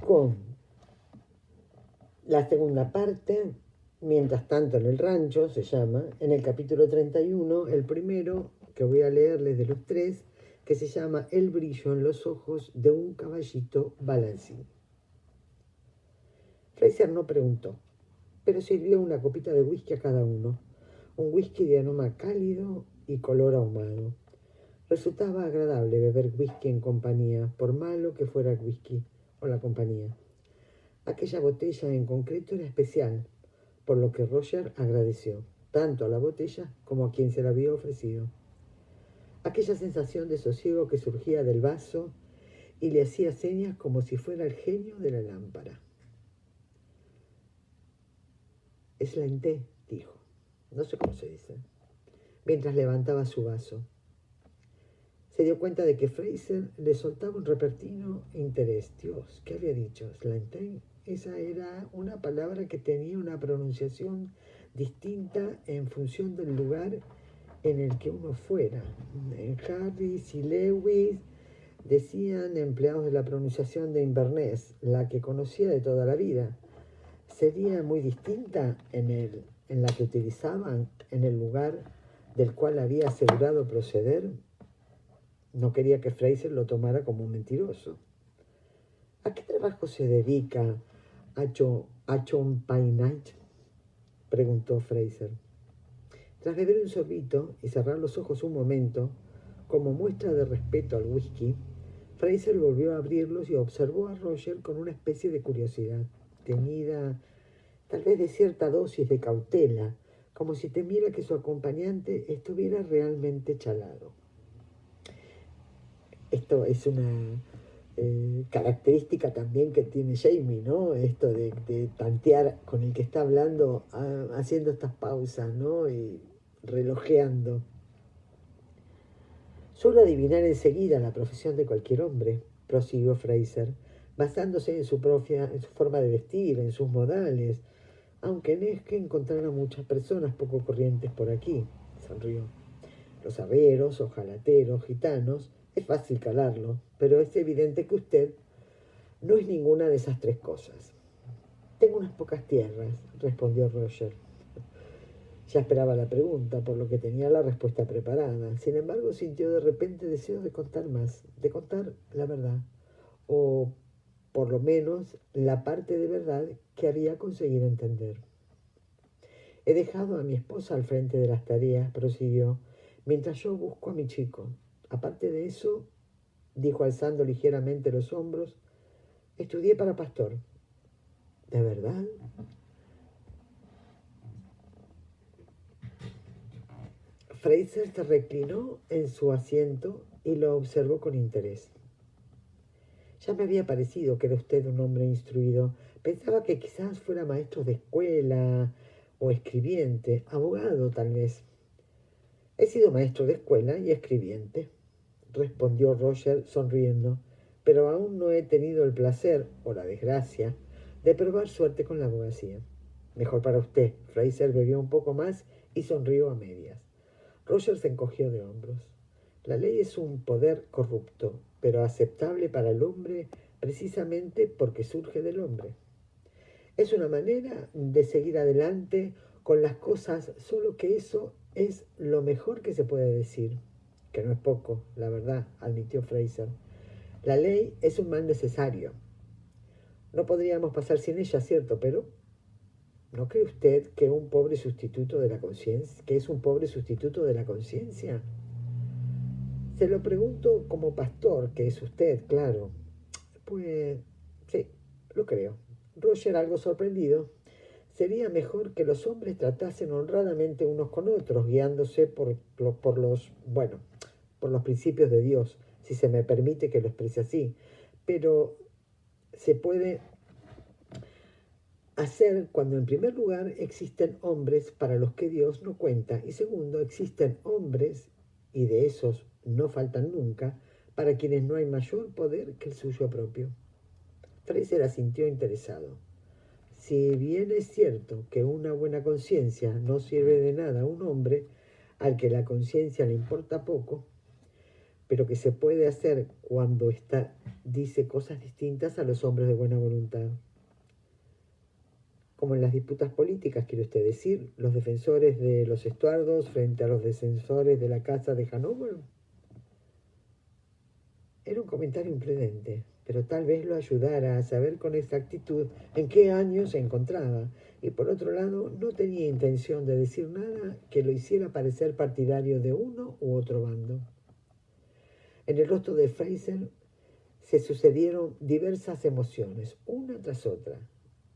con la segunda parte, Mientras tanto en el rancho, se llama, en el capítulo 31, el primero que voy a leerles de los tres, que se llama El brillo en los ojos de un caballito balancín. Fraser no preguntó, pero sirvió una copita de whisky a cada uno, un whisky de aroma cálido y color ahumado. Resultaba agradable beber whisky en compañía, por malo que fuera el whisky o la compañía. Aquella botella en concreto era especial, por lo que Roger agradeció, tanto a la botella como a quien se la había ofrecido. Aquella sensación de sosiego que surgía del vaso y le hacía señas como si fuera el genio de la lámpara. Es la té, dijo, no sé cómo se dice, mientras levantaba su vaso. Se dio cuenta de que Fraser le soltaba un repentino interés. Dios, ¿qué había dicho? ¿Slantane? Esa era una palabra que tenía una pronunciación distinta en función del lugar en el que uno fuera. En Harris y Lewis decían empleados de la pronunciación de Inverness, la que conocía de toda la vida. Sería muy distinta en la que utilizaban en el lugar del cual había asegurado proceder. No quería que Fraser lo tomara como un mentiroso. ¿A qué trabajo se dedica Achon Painite? Preguntó Fraser. Tras beber un sorbito y cerrar los ojos un momento, como muestra de respeto al whisky, Fraser volvió a abrirlos y observó a Roger con una especie de curiosidad, teñida tal vez de cierta dosis de cautela, como si temiera que su acompañante estuviera realmente chalado. Esto es una característica también que tiene Jamie, ¿no? Esto de tantear con el que está hablando, haciendo estas pausas, ¿no? Y relojeando. Suelo adivinar enseguida la profesión de cualquier hombre, prosiguió Fraser, basándose en su forma de vestir, en sus modales, aunque no es que encontrara muchas personas poco corrientes por aquí, sonrió. Los averos, ojalateros, gitanos, es fácil calarlo, pero es evidente que usted no es ninguna de esas tres cosas. Tengo unas pocas tierras, respondió Roger. Ya esperaba la pregunta, por lo que tenía la respuesta preparada. Sin embargo, sintió de repente deseo de contar más, de contar la verdad, o por lo menos la parte de verdad que haría conseguir entender. He dejado a mi esposa al frente de las tareas, prosiguió, mientras yo busco a mi chico. Aparte de eso, dijo alzando ligeramente los hombros, estudié para pastor. ¿De verdad? Fraser se reclinó en su asiento y lo observó con interés. Ya me había parecido que era usted un hombre instruido. Pensaba que quizás fuera maestro de escuela o escribiente, abogado tal vez. He sido maestro de escuela y escribiente, respondió Roger sonriendo, pero aún no he tenido el placer, o la desgracia, de probar suerte con la abogacía. Mejor para usted. Fraser bebió un poco más y sonrió a medias. Roger se encogió de hombros. La ley es un poder corrupto, pero aceptable para el hombre precisamente porque surge del hombre. Es una manera de seguir adelante con las cosas, solo que eso es lo mejor que se puede decir. Que no es poco, la verdad, admitió Fraser. La ley es un mal necesario. No podríamos pasar sin ella, cierto, pero ¿no cree usted que un pobre sustituto de la conciencia, que es un pobre sustituto de la conciencia? Se lo pregunto como pastor, que es usted, claro. Pues sí, lo creo. Roger, algo sorprendido, sería mejor que los hombres tratasen honradamente unos con otros, guiándose por los principios de Dios, si se me permite que lo exprese así. Pero se puede hacer cuando en primer lugar existen hombres para los que Dios no cuenta y segundo existen hombres, y de esos no faltan nunca, para quienes no hay mayor poder que el suyo propio. Fraser asintió interesado. Si bien es cierto que una buena conciencia no sirve de nada a un hombre al que la conciencia le importa poco, pero que se puede hacer cuando dice cosas distintas a los hombres de buena voluntad. Como en las disputas políticas, quiere usted decir, los defensores de los Estuardos frente a los defensores de la Casa de Hanover. Era un comentario imprudente, pero tal vez lo ayudara a saber con exactitud en qué año se encontraba, y por otro lado no tenía intención de decir nada que lo hiciera parecer partidario de uno u otro bando. En el rostro de Fraser se sucedieron diversas emociones, una tras otra,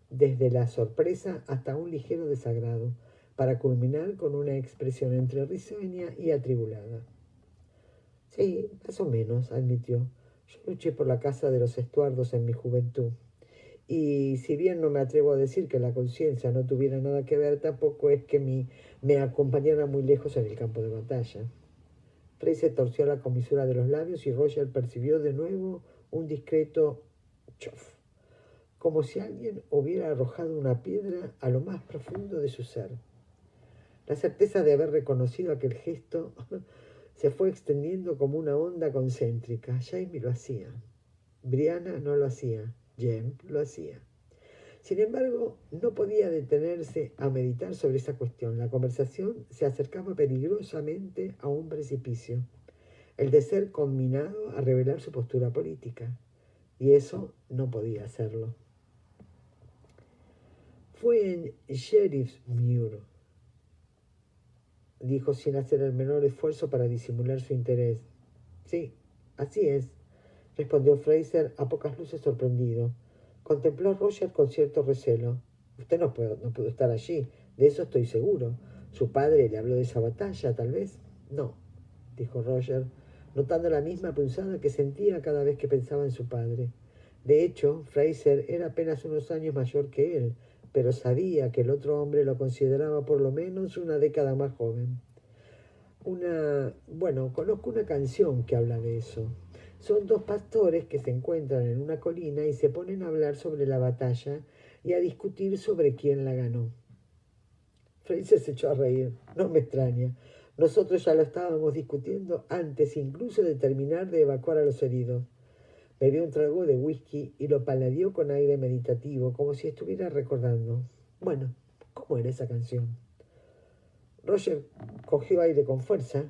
desde la sorpresa hasta un ligero desagrado, para culminar con una expresión entre risueña y atribulada. Sí, más o menos, admitió. Yo luché por la casa de los Estuardos en mi juventud. Y si bien no me atrevo a decir que la conciencia no tuviera nada que ver, tampoco es que me acompañara muy lejos en el campo de batalla. Fraser torció la comisura de los labios y Roger percibió de nuevo un discreto chof, como si alguien hubiera arrojado una piedra a lo más profundo de su ser. La certeza de haber reconocido aquel gesto se fue extendiendo como una onda concéntrica. Jamie lo hacía. Brianna no lo hacía. Jem lo hacía. Sin embargo, no podía detenerse a meditar sobre esa cuestión. La conversación se acercaba peligrosamente a un precipicio, el de ser conminado a revelar su postura política. Y eso no podía hacerlo. Fue en Sheriffmuir, dijo sin hacer el menor esfuerzo para disimular su interés. Sí, así es, respondió Fraser a pocas luces sorprendido. Contempló a Roger con cierto recelo. Usted no pudo estar allí, de eso estoy seguro. ¿Su padre le habló de esa batalla, tal vez? No, dijo Roger, notando la misma punzada que sentía cada vez que pensaba en su padre. De hecho, Fraser era apenas unos años mayor que él, pero sabía que el otro hombre lo consideraba por lo menos una década más joven. Conozco una canción que habla de eso. Son dos pastores que se encuentran en una colina y se ponen a hablar sobre la batalla y a discutir sobre quién la ganó. Fraser se echó a reír. No me extraña. Nosotros ya lo estábamos discutiendo antes incluso de terminar de evacuar a los heridos. Bebió un trago de whisky y lo paladeó con aire meditativo, como si estuviera recordando. Bueno, ¿cómo era esa canción? Roger cogió aire con fuerza,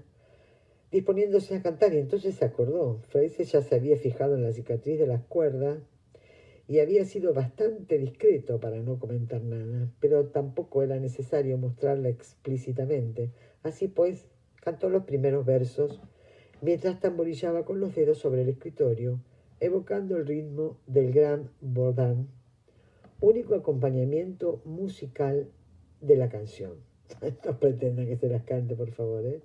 disponiéndose a cantar, y entonces se acordó. Fraser ya se había fijado en la cicatriz de las cuerdas y había sido bastante discreto para no comentar nada, pero tampoco era necesario mostrarla explícitamente. Así pues, cantó los primeros versos mientras tamborillaba con los dedos sobre el escritorio, evocando el ritmo del gran Bourdin, único acompañamiento musical de la canción. No pretendan que se las cante, por favor, ¿eh?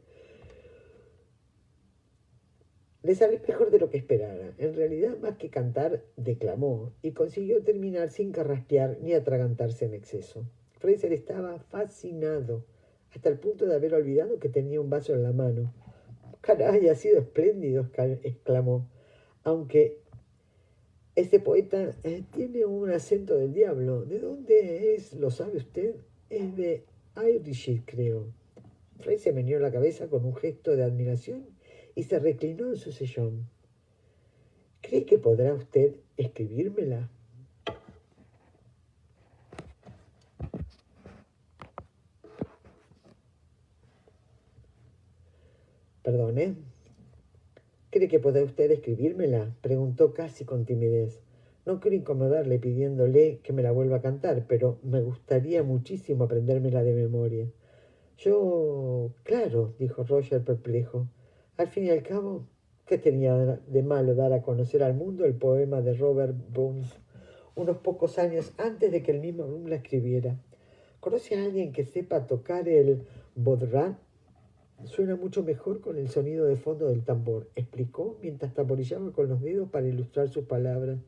Le salió mejor de lo que esperara. En realidad, más que cantar, declamó y consiguió terminar sin carraspear ni atragantarse en exceso. Fraser estaba fascinado, hasta el punto de haber olvidado que tenía un vaso en la mano. «Caray, ha sido espléndido», exclamó. «Aunque ese poeta tiene un acento del diablo. ¿De dónde es? ¿Lo sabe usted? Es de Ayrshire, creo». Fraser meneó la cabeza con un gesto de admiración y se reclinó en su sillón. ¿Cree que podrá usted escribírmela? Perdone. ¿Cree que podrá usted escribírmela? Preguntó casi con timidez. No quiero incomodarle pidiéndole que me la vuelva a cantar, pero me gustaría muchísimo aprendérmela de memoria. Claro, dijo Roger perplejo. Al fin y al cabo, ¿qué tenía de malo dar a conocer al mundo el poema de Robert Burns unos pocos años antes de que el mismo Bloom la escribiera? ¿Conoce a alguien que sepa tocar el bodhrán? Suena mucho mejor con el sonido de fondo del tambor, explicó mientras tamborillaba con los dedos para ilustrar sus palabras.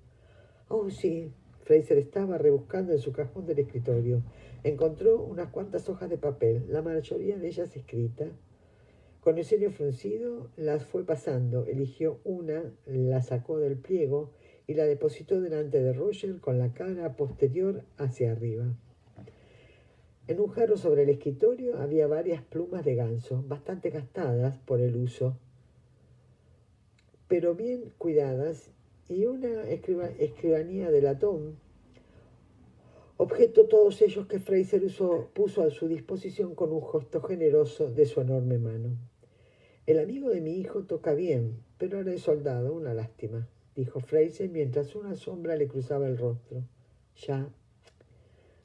Oh, sí. Fraser estaba rebuscando en su cajón del escritorio. Encontró unas cuantas hojas de papel, la mayoría de ellas escritas. Con el ceño fruncido las fue pasando, eligió una, la sacó del pliego y la depositó delante de Roger con la cara posterior hacia arriba. En un jarro sobre el escritorio había varias plumas de ganso, bastante gastadas por el uso. pero bien cuidadas, y una escribanía de latón, objeto todos ellos que Fraser puso a su disposición con un gesto generoso de su enorme mano. El amigo de mi hijo toca bien, pero ahora es soldado, una lástima, dijo Fraser mientras una sombra le cruzaba el rostro. Ya.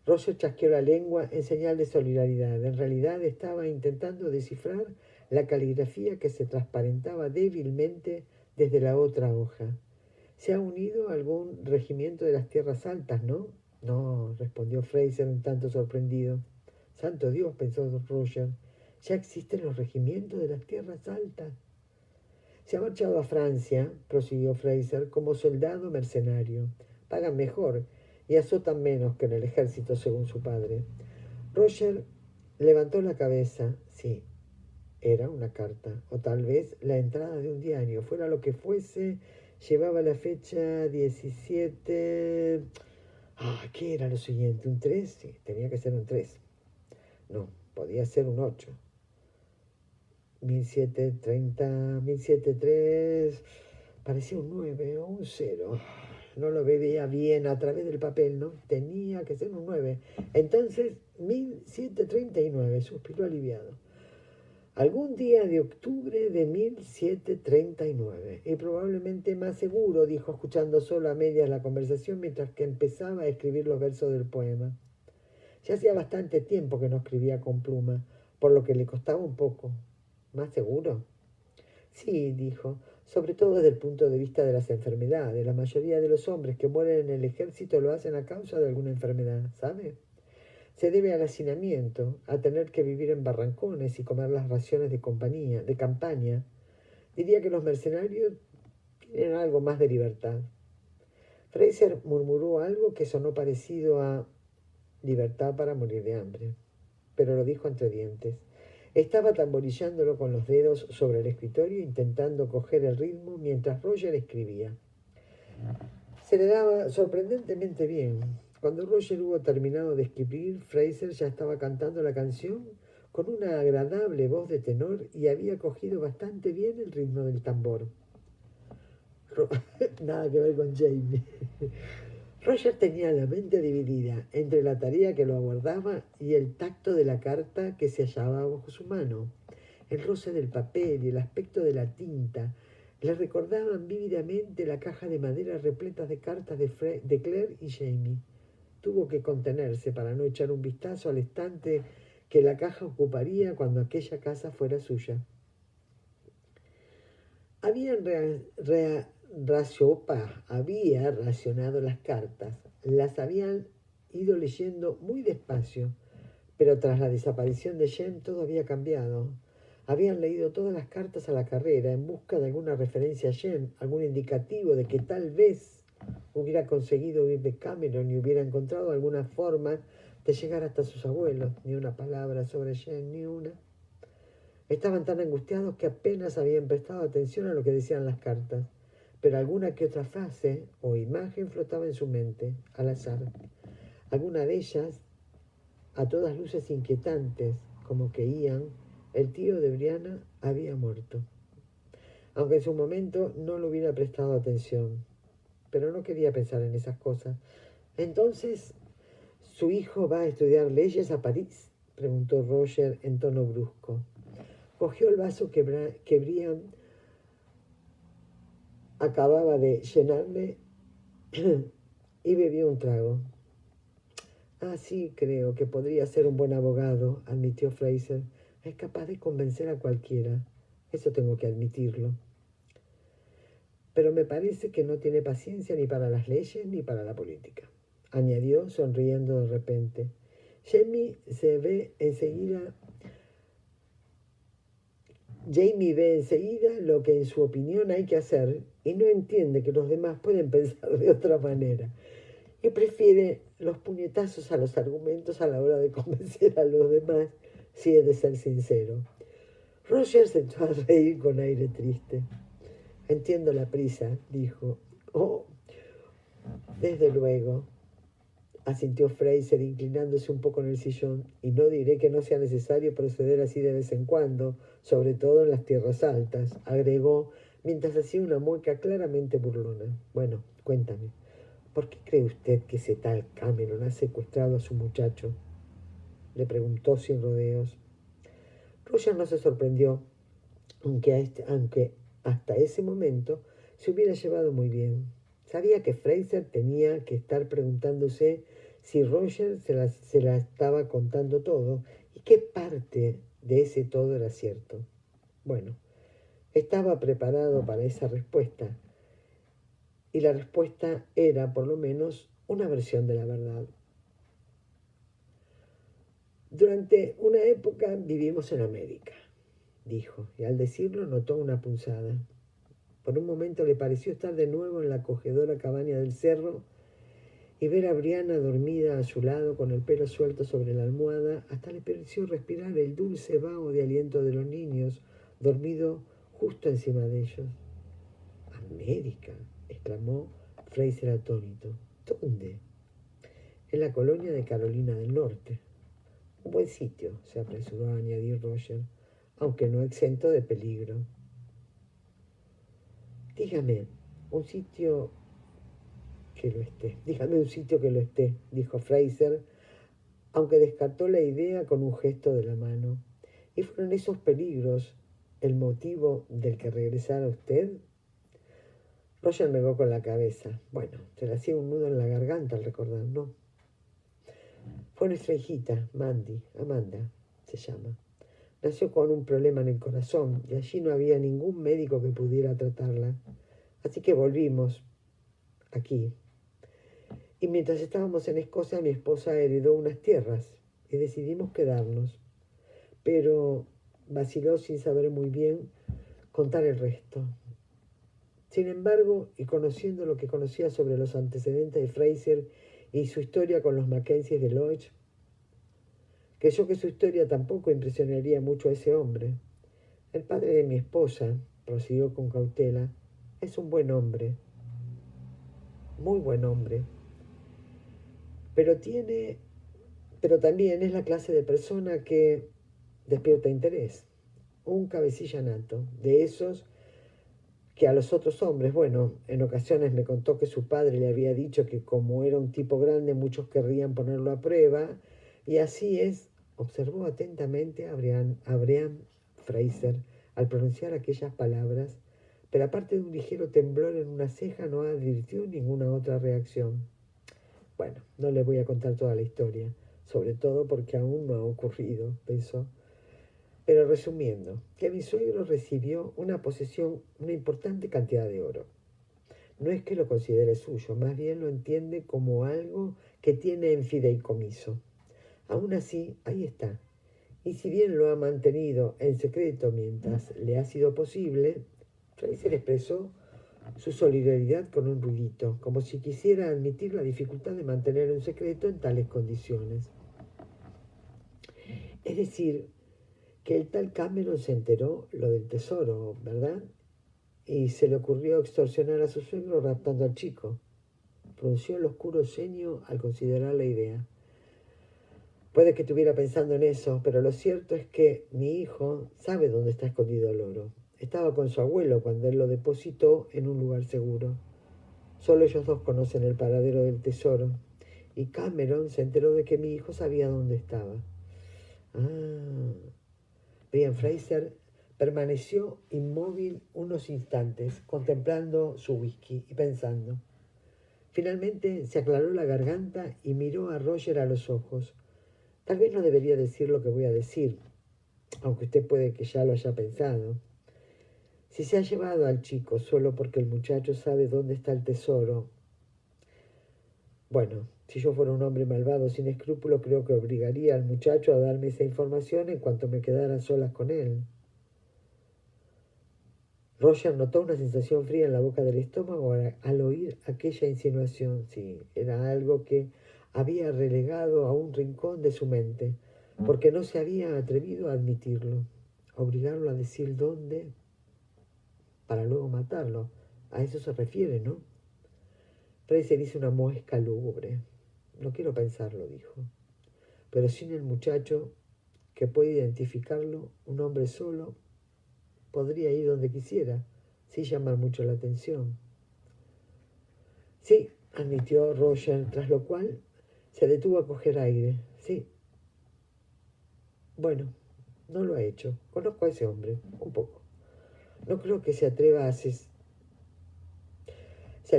Roger chasqueó la lengua en señal de solidaridad. En realidad estaba intentando descifrar la caligrafía que se transparentaba débilmente desde la otra hoja. ¿Se ha unido a algún regimiento de las tierras altas, no? No, respondió Fraser un tanto sorprendido. Santo Dios, pensó Roger, ya existen los regimientos de las tierras altas. Se ha marchado a Francia, prosiguió Fraser, como soldado mercenario. Pagan mejor y azotan menos que en el ejército, según su padre. Roger levantó la cabeza. Sí, era una carta, o tal vez la entrada de un diario. Fuera lo que fuese, llevaba la fecha 17... ¿qué era lo siguiente? ¿Un 3? Sí, tenía que ser un 3. No, podía ser un 8. 1730, 1703, parecía un 9 o un 0. No lo veía bien a través del papel, ¿no? Tenía que ser un 9. Entonces, 1739, suspiró aliviado. Algún día de octubre de 1739. Y probablemente más seguro, dijo, escuchando solo a medias la conversación mientras que empezaba a escribir los versos del poema. Ya hacía bastante tiempo que no escribía con pluma, por lo que le costaba un poco. ¿Más seguro? Sí, dijo, sobre todo desde el punto de vista de las enfermedades. La mayoría de los hombres que mueren en el ejército lo hacen a causa de alguna enfermedad, ¿sabe? Se debe al hacinamiento, a tener que vivir en barrancones y comer las raciones de campaña. Diría que los mercenarios tienen algo más de libertad. Fraser murmuró algo que sonó parecido a libertad para morir de hambre, pero lo dijo entre dientes. Estaba tamborillándolo con los dedos sobre el escritorio, intentando coger el ritmo mientras Roger escribía. Se le daba sorprendentemente bien. Cuando Roger hubo terminado de escribir, Fraser ya estaba cantando la canción con una agradable voz de tenor y había cogido bastante bien el ritmo del tambor. Nada que ver con Jamie. Roger tenía la mente dividida entre la tarea que lo aguardaba y el tacto de la carta que se hallaba bajo su mano. El roce del papel y el aspecto de la tinta le recordaban vívidamente la caja de madera repleta de cartas de Claire y Jamie. Tuvo que contenerse para no echar un vistazo al estante que la caja ocuparía cuando aquella casa fuera suya. Había racionado las cartas, las habían ido leyendo muy despacio, pero tras la desaparición de Jem todo había cambiado. Habían leído todas las cartas a la carrera en busca de alguna referencia a Jem, algún indicativo de que tal vez hubiera conseguido huir de Cameron y hubiera encontrado alguna forma de llegar hasta sus abuelos. Ni una palabra sobre Jem, ni una. Estaban tan angustiados que apenas habían prestado atención a lo que decían las cartas, pero alguna que otra frase o imagen flotaba en su mente, al azar. Alguna de ellas, a todas luces inquietantes, como que Ian, el tío de Brianna, había muerto. Aunque en su momento no le hubiera prestado atención, pero no quería pensar en esas cosas. Entonces, ¿su hijo va a estudiar leyes a París?, preguntó Roger en tono brusco. Cogió el vaso que Brian acababa de llenarle y bebió un trago. Sí, creo que podría ser un buen abogado, admitió Fraser. Es capaz de convencer a cualquiera. Eso tengo que admitirlo. Pero me parece que no tiene paciencia ni para las leyes ni para la política, añadió sonriendo de repente. Jamie ve enseguida lo que en su opinión hay que hacer y no entiende que los demás pueden pensar de otra manera. Y prefiere los puñetazos a los argumentos a la hora de convencer a los demás, si he de ser sincero. Roger se echó a reír con aire triste. Entiendo la prisa, dijo. Oh, desde luego, asintió Fraser, inclinándose un poco en el sillón, y no diré que no sea necesario proceder así de vez en cuando, sobre todo en las tierras altas, agregó, mientras hacía una mueca claramente burlona. Bueno, cuéntame, ¿por qué cree usted que ese tal Cameron ha secuestrado a su muchacho? Le preguntó sin rodeos. Roger no se sorprendió, aunque hasta ese momento se hubiera llevado muy bien. Sabía que Fraser tenía que estar preguntándose si Roger se la estaba contando todo y qué parte de ese todo era cierto. Bueno, estaba preparado para esa respuesta y la respuesta era, por lo menos, una versión de la verdad. Durante una época vivimos en América, dijo, y al decirlo notó una punzada. Por un momento le pareció estar de nuevo en la acogedora cabaña del cerro y ver a Brianna dormida a su lado con el pelo suelto sobre la almohada. Hasta le pareció respirar el dulce vaho de aliento de los niños, dormido justo encima de ellos. «América», exclamó Fraser atónito. «¿Dónde?» «En la colonia de Carolina del Norte». «Un buen sitio», se apresuró a añadir Roger, «aunque no exento de peligro». «Dígame un sitio dígame un sitio que lo esté», dijo Fraser, aunque descartó la idea con un gesto de la mano. «¿Y fueron esos peligros el motivo del que regresara usted?» Roger negó con la cabeza. Bueno, se le hacía un nudo en la garganta al recordar, ¿no? «Fue nuestra hijita, Mandy, Amanda se llama. Nació con un problema en el corazón y allí no había ningún médico que pudiera tratarla. Así que volvimos aquí. Y mientras estábamos en Escocia, mi esposa heredó unas tierras y decidimos quedarnos. Pero vaciló sin saber muy bien contar el resto. Sin embargo, y conociendo lo que conocía sobre los antecedentes de Fraser y su historia con los Mackenzie de Lodge, creyó que su historia tampoco impresionaría mucho a ese hombre. El padre de mi esposa, prosiguió con cautela, es un buen hombre, muy buen hombre, pero también es la clase de persona que despierta interés. Un cabecilla nato, de esos que a los otros hombres, bueno, en ocasiones me contó que su padre le había dicho que como era un tipo grande muchos querrían ponerlo a prueba, y así es, observó atentamente a Brian Fraser al pronunciar aquellas palabras, pero aparte de un ligero temblor en una ceja no advirtió ninguna otra reacción. Bueno, no le voy a contar toda la historia, sobre todo porque aún no ha ocurrido, pensó. Pero resumiendo, que mi suegro recibió una importante cantidad de oro. No es que lo considere suyo, más bien lo entiende como algo que tiene en fideicomiso. Aún así, ahí está. Y si bien lo ha mantenido en secreto mientras le ha sido posible, Fraser expresó su solidaridad con un ruidito, como si quisiera admitir la dificultad de mantener un secreto en tales condiciones. Es decir, que el tal Cameron se enteró lo del tesoro, ¿verdad? Y se le ocurrió extorsionar a su suegro raptando al chico. Frunció el oscuro ceño al considerar la idea. Puede que estuviera pensando en eso, pero lo cierto es que mi hijo sabe dónde está escondido el oro. Estaba con su abuelo cuando él lo depositó en un lugar seguro. Solo ellos dos conocen el paradero del tesoro. Y Cameron se enteró de que mi hijo sabía dónde estaba. Ah. Brian Fraser permaneció inmóvil unos instantes, contemplando su whisky y pensando. Finalmente se aclaró la garganta y miró a Roger a los ojos. Tal vez no debería decir lo que voy a decir, aunque usted puede que ya lo haya pensado. Si se ha llevado al chico solo porque el muchacho sabe dónde está el tesoro, bueno, si yo fuera un hombre malvado sin escrúpulos, creo que obligaría al muchacho a darme esa información en cuanto me quedara a solas con él. Roger notó una sensación fría en la boca del estómago al oír aquella insinuación. Sí, era algo que había relegado a un rincón de su mente, porque no se había atrevido a admitirlo. Obligarlo a decir dónde para luego matarlo. A eso se refiere, ¿no? Fraser hizo una muesca lúgubre. No quiero pensarlo, dijo. Pero sin el muchacho, que puede identificarlo, un hombre solo, podría ir donde quisiera, sin llamar mucho la atención. Sí, admitió Roger, tras lo cual se detuvo a coger aire. Sí. Bueno, no lo ha hecho. Conozco a ese hombre, un poco. No creo que se atreva a... Se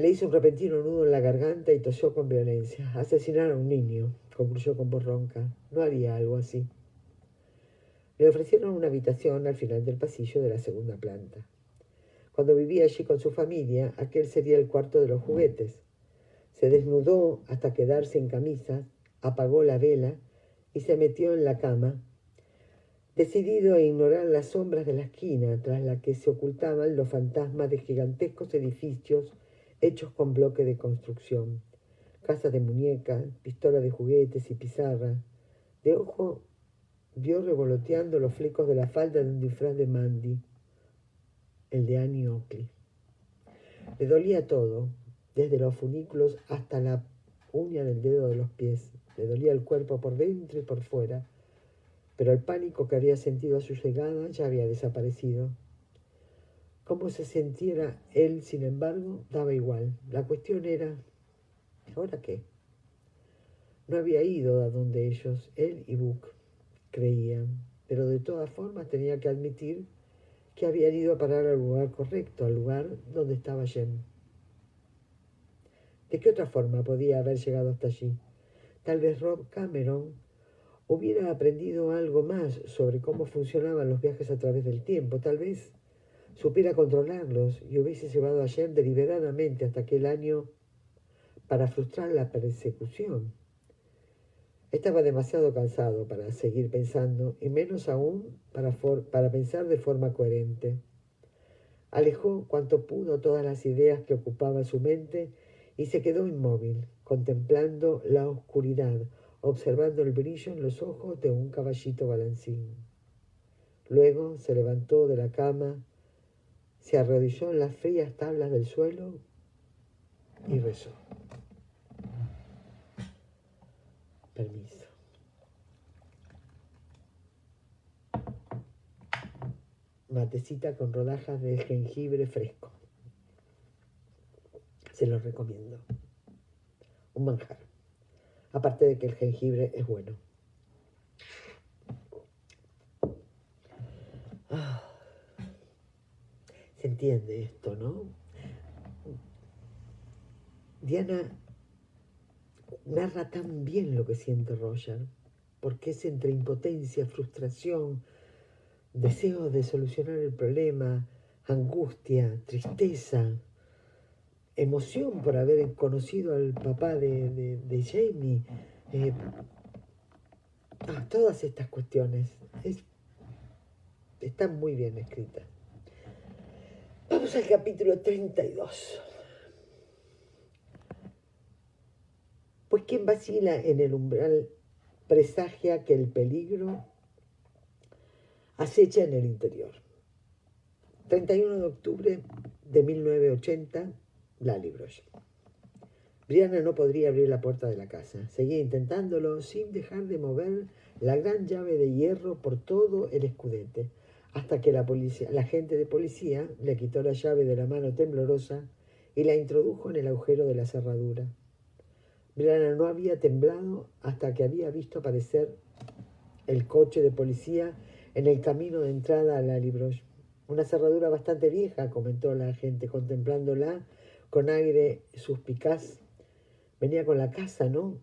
le hizo un repentino nudo en la garganta y tosió con violencia. Asesinar a un niño, concluyó con voz ronca. No haría algo así. Le ofrecieron una habitación al final del pasillo de la segunda planta. Cuando vivía allí con su familia, aquel sería el cuarto de los juguetes. Se desnudó hasta quedarse en camisa, apagó la vela y se metió en la cama, decidido a ignorar las sombras de la esquina tras la que se ocultaban los fantasmas de gigantescos edificios hechos con bloque de construcción, casas de muñecas, pistolas de juguetes y pizarra. De ojo vio revoloteando los flecos de la falda de un disfraz de Mandy, el de Annie Oakley. Le dolía todo, desde los funículos hasta la uña del dedo de los pies. Le dolía el cuerpo por dentro y por fuera, pero el pánico que había sentido a su llegada ya había desaparecido. Cómo se sintiera él, sin embargo, daba igual. La cuestión era, ¿ahora qué? No había ido a donde ellos, él y Buck, creían, pero de todas formas tenía que admitir que habían ido a parar al lugar correcto, al lugar donde estaba Jem. ¿De qué otra forma podía haber llegado hasta allí? Tal vez Rob Cameron hubiera aprendido algo más sobre cómo funcionaban los viajes a través del tiempo. Tal vez supiera controlarlos y hubiese llevado a Jem deliberadamente hasta aquel año para frustrar la persecución. Estaba demasiado cansado para seguir pensando, y menos aún para pensar de forma coherente. Alejó cuanto pudo todas las ideas que ocupaban su mente y se quedó inmóvil, contemplando la oscuridad, observando el brillo en los ojos de un caballito balancín. Luego se levantó de la cama, se arrodilló en las frías tablas del suelo y rezó. Permiso. Matecita con rodajas de jengibre fresco. Se lo recomiendo. Un manjar. Aparte de que el jengibre es bueno. Se entiende esto, ¿no? Diana narra tan bien lo que siente Roger, porque es entre impotencia, frustración, deseo de solucionar el problema, angustia, tristeza, emoción por haber conocido al papá de Jamie. Todas estas cuestiones están muy bien escritas. Vamos al capítulo 32. Pues quien vacila en el umbral presagia que el peligro acecha en el interior. 31 de octubre de 1980, Lallybroch. Brianna no podría abrir la puerta de la casa. Seguía intentándolo sin dejar de mover la gran llave de hierro por todo el escudete, hasta que la agente de policía le quitó la llave de la mano temblorosa y la introdujo en el agujero de la cerradura. Brianna no había temblado hasta que había visto aparecer el coche de policía en el camino de entrada a Lallybroch. Una cerradura bastante vieja, comentó la agente, contemplándola con aire suspicaz. Venía con la casa, ¿no?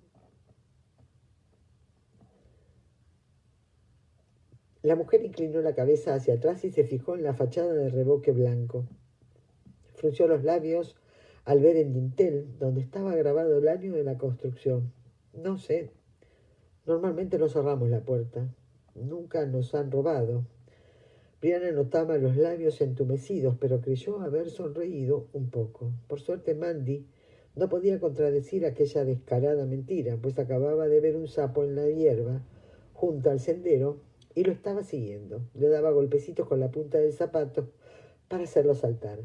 La mujer inclinó la cabeza hacia atrás y se fijó en la fachada de revoque blanco. Frunció los labios al ver el dintel donde estaba grabado el año de la construcción. No sé. Normalmente no cerramos la puerta. Nunca nos han robado. Brianna notaba los labios entumecidos, pero creyó haber sonreído un poco. Por suerte, Mandy no podía contradecir aquella descarada mentira, pues acababa de ver un sapo en la hierba junto al sendero y lo estaba siguiendo. Le daba golpecitos con la punta del zapato para hacerlo saltar.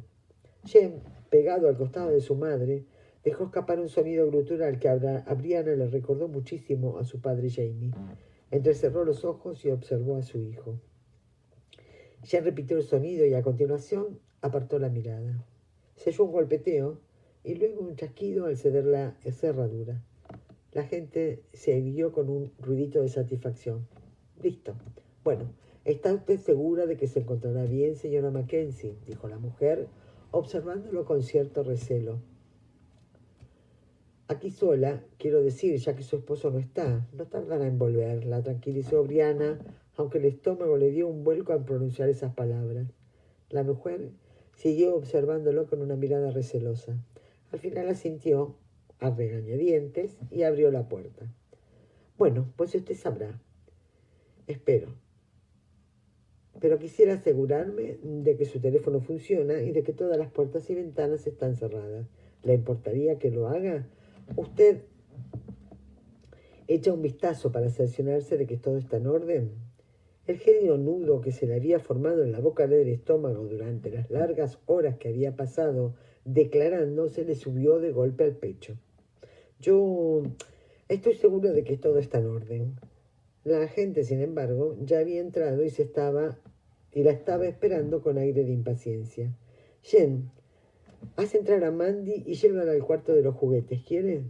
Jem, pegado al costado de su madre, dejó escapar un sonido grutural que a Brianna le recordó muchísimo a su padre Jamie. Entrecerró los ojos y observó a su hijo. Jem repitió el sonido y a continuación apartó la mirada. Se oyó un golpeteo y luego un chasquido al ceder la cerradura. La gente se irguió con un ruidito de satisfacción. Listo. Bueno, ¿está usted segura de que se encontrará bien, señora Mackenzie?, dijo la mujer, observándolo con cierto recelo. Aquí sola, quiero decir, ya que su esposo no está. No tardará en volver, la tranquilizó Brianna, aunque el estómago le dio un vuelco al pronunciar esas palabras. La mujer siguió observándolo con una mirada recelosa. Al final asintió a regañadientes y abrió la puerta. Bueno, pues usted sabrá. Espero. Pero quisiera asegurarme de que su teléfono funciona y de que todas las puertas y ventanas están cerradas. ¿Le importaría que lo haga? Usted echa un vistazo para cerciorarse de que todo está en orden. El gélido nudo que se le había formado en la boca del estómago durante las largas horas que había pasado declarando se le subió de golpe al pecho. Yo estoy seguro de que todo está en orden. La gente, sin embargo, ya había entrado y la estaba esperando con aire de impaciencia. Jen, haz entrar a Mandy y llévala al cuarto de los juguetes, ¿quieres?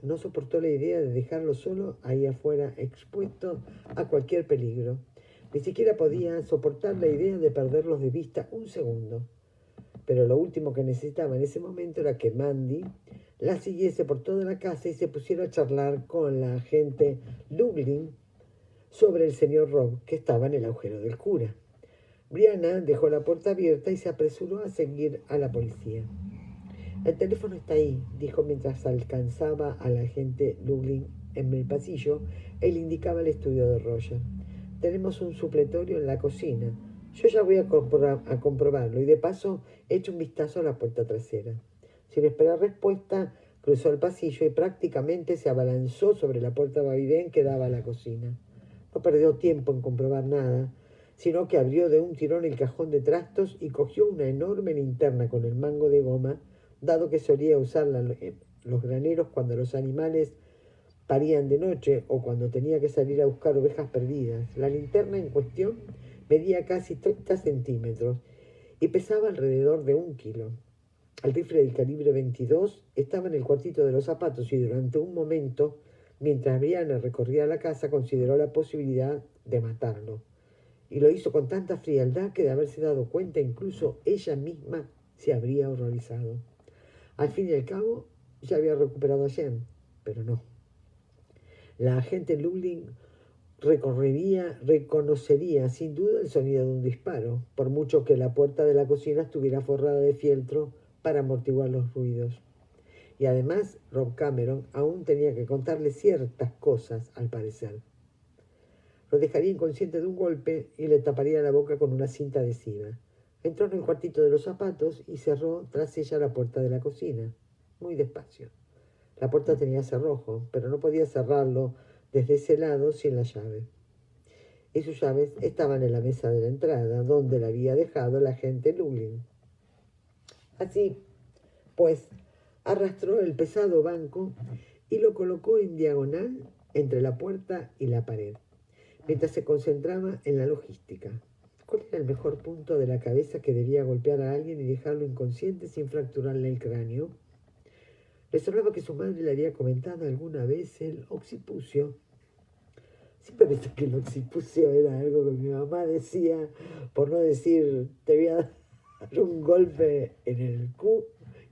No soportó la idea de dejarlo solo ahí afuera, expuesto a cualquier peligro. Ni siquiera podía soportar la idea de perderlos de vista un segundo. Pero lo último que necesitaba en ese momento era que Mandy la siguiese por toda la casa y se pusiera a charlar con la agente Luglin sobre el señor Robb, que estaba en el agujero del cura. Brianna dejó la puerta abierta y se apresuró a seguir a la policía. El teléfono está ahí, dijo mientras alcanzaba al agente Luglin en el pasillo. Él indicaba el estudio de Roger. Tenemos un supletorio en la cocina. Yo ya voy a comprobarlo y de paso echo un vistazo a la puerta trasera. Sin esperar respuesta, cruzó el pasillo y prácticamente se abalanzó sobre la puerta vaivén que daba a la cocina. No perdió tiempo en comprobar nada, sino que abrió de un tirón el cajón de trastos y cogió una enorme linterna con el mango de goma, dado que solía usarla los graneros cuando los animales parían de noche o cuando tenía que salir a buscar ovejas perdidas. La linterna en cuestión medía casi 30 centímetros y pesaba alrededor de 1 kilo. El rifle del calibre 22 estaba en el cuartito de los zapatos y durante un momento, mientras Brianna recorría la casa, consideró la posibilidad de matarlo. Y lo hizo con tanta frialdad que de haberse dado cuenta incluso ella misma se habría horrorizado. Al fin y al cabo, ya había recuperado a Jen, pero no. La agente Luglin reconocería sin duda el sonido de un disparo, por mucho que la puerta de la cocina estuviera forrada de fieltro para amortiguar los ruidos. Y además, Rob Cameron aún tenía que contarle ciertas cosas, al parecer. Lo dejaría inconsciente de un golpe y le taparía la boca con una cinta adhesiva. Entró en el cuartito de los zapatos y cerró tras ella la puerta de la cocina, muy despacio. La puerta tenía cerrojo, pero no podía cerrarlo desde ese lado sin la llave. Y sus llaves estaban en la mesa de la entrada, donde la había dejado la agente Luglin. Así, pues, arrastró el pesado banco y lo colocó en diagonal entre la puerta y la pared, mientras se concentraba en la logística. ¿Cuál era el mejor punto de la cabeza que debía golpear a alguien y dejarlo inconsciente sin fracturarle el cráneo? Le sonaba que su madre le había comentado alguna vez el occipucio. Siempre pensé que el occipucio era algo que mi mamá decía, por no decir, te voy a dar un golpe en el cu,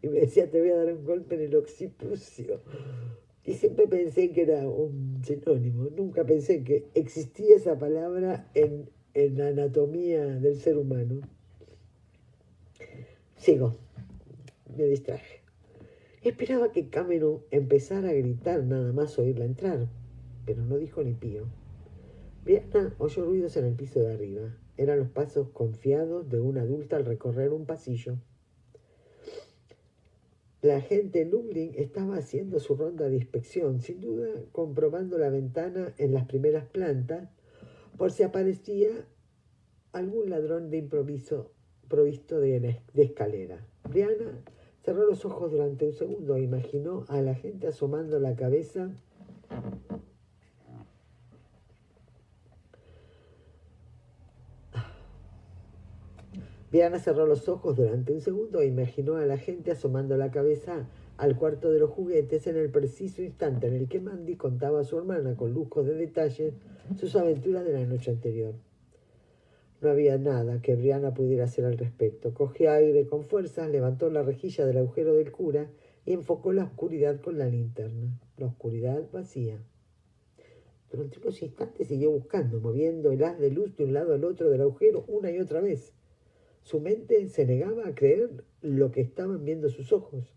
y me decía, te voy a dar un golpe en el occipucio. Y siempre pensé que era un sinónimo. Nunca pensé que existía esa palabra en la anatomía del ser humano. Sigo, me distraje. Esperaba que Cameron empezara a gritar nada más oírla entrar, pero no dijo ni pío. Brianna oyó ruidos en el piso de arriba. Eran los pasos confiados de una adulta al recorrer un pasillo. La agente Luglin estaba haciendo su ronda de inspección, sin duda comprobando la ventana en las primeras plantas, por si aparecía algún ladrón de improviso provisto de escalera. Brianna cerró los ojos durante un segundo e imaginó a la gente asomando la cabeza Diana cerró los ojos durante un segundo e imaginó a la gente asomando la cabeza al cuarto de los juguetes en el preciso instante en el que Mandy contaba a su hermana con lujos de detalles sus aventuras de la noche anterior. No había nada que Brianna pudiera hacer al respecto. Cogió aire con fuerza, levantó la rejilla del agujero del cura y enfocó la oscuridad con la linterna. La oscuridad vacía. Durante unos instantes siguió buscando, moviendo el haz de luz de un lado al otro del agujero una y otra vez. Su mente se negaba a creer lo que estaban viendo sus ojos.